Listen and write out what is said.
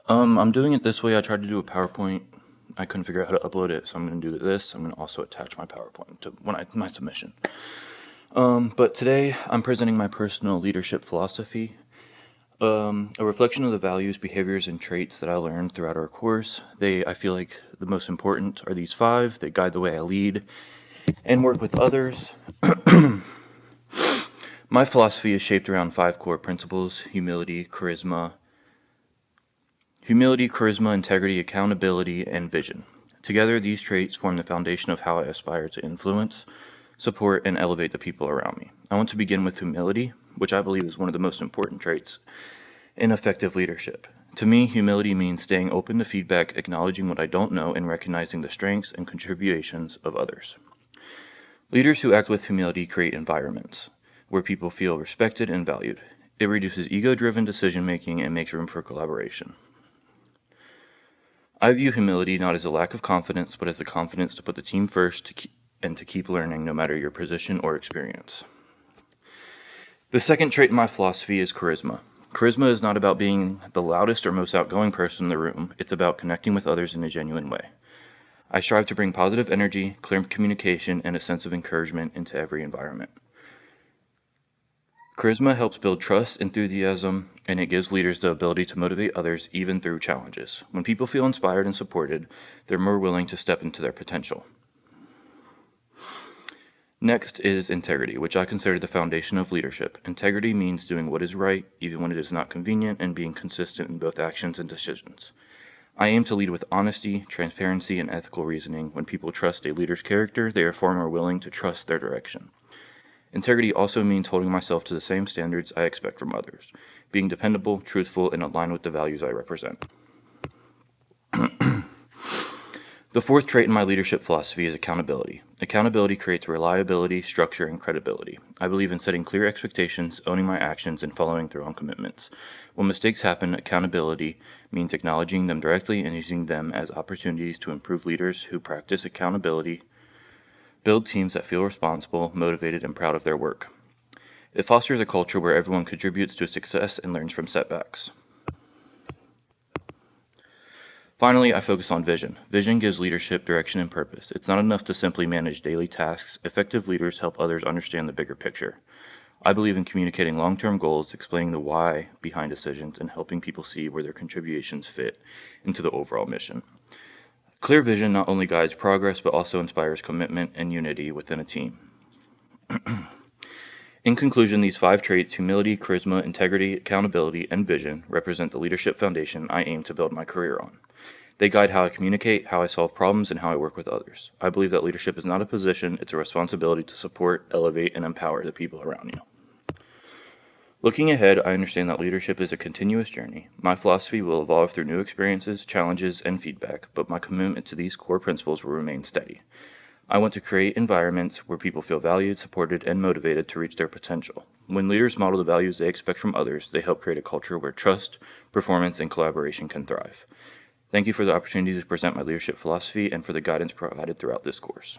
I'm doing it this way. I tried to do a PowerPoint. I couldn't figure out how to upload it, so I'm going to do this. I'm going to also attach my PowerPoint to my submission. But today I'm presenting my personal leadership philosophy, a reflection of the values, behaviors, and traits that I learned throughout our course. I feel like the most important are these 5. They guide the way I lead and work with others. My philosophy is shaped around 5 core principles: humility, charisma, integrity, accountability, and vision. Together, these traits form the foundation of how I aspire to influence, support, and elevate the people around me. I want to begin with humility, which I believe is one of the most important traits in effective leadership. To me, humility means staying open to feedback, acknowledging what I don't know, and recognizing the strengths and contributions of others. Leaders who act with humility create environments where people feel respected and valued. It reduces ego-driven decision-making and makes room for collaboration. I view humility not as a lack of confidence, but as the confidence to put the team first and to keep learning no matter your position or experience. The second trait in my philosophy is charisma. Charisma is not about being the loudest or most outgoing person in the room. It's about connecting with others in a genuine way. I strive to bring positive energy, clear communication, and a sense of encouragement into every environment. Charisma helps build trust, enthusiasm, and it gives leaders the ability to motivate others even through challenges. When people feel inspired and supported, they're more willing to step into their potential. Next is integrity, which I consider the foundation of leadership. Integrity means doing what is right, even when it is not convenient, and being consistent in both actions and decisions. I aim to lead with honesty, transparency, and ethical reasoning. When people trust a leader's character, they are far more willing to trust their direction. Integrity also means holding myself to the same standards I expect from others, being dependable, truthful, and aligned with the values I represent. The fourth trait in my leadership philosophy is accountability. Accountability creates reliability, structure, and credibility. I believe in setting clear expectations, owning my actions, and following through on commitments. When mistakes happen, accountability means acknowledging them directly and using them as opportunities to improve. Leaders who practice accountability build teams that feel responsible, motivated, and proud of their work. It fosters a culture where everyone contributes to success and learns from setbacks. Finally, I focus on vision. Vision gives leadership direction and purpose. It's not enough to simply manage daily tasks. Effective leaders help others understand the bigger picture. I believe in communicating long-term goals, explaining the why behind decisions, and helping people see where their contributions fit into the overall mission. Clear vision not only guides progress, but also inspires commitment and unity within a team. In conclusion, these 5 traits, humility, charisma, integrity, accountability, and vision, represent the leadership foundation I aim to build my career on. They guide how I communicate, how I solve problems, and how I work with others. I believe that leadership is not a position, it's a responsibility to support, elevate, and empower the people around you. Looking ahead, I understand that leadership is a continuous journey. My philosophy will evolve through new experiences, challenges, and feedback, but my commitment to these core principles will remain steady. I want to create environments where people feel valued, supported, and motivated to reach their potential. When leaders model the values they expect from others, they help create a culture where trust, performance, and collaboration can thrive. Thank you for the opportunity to present my leadership philosophy and for the guidance provided throughout this course.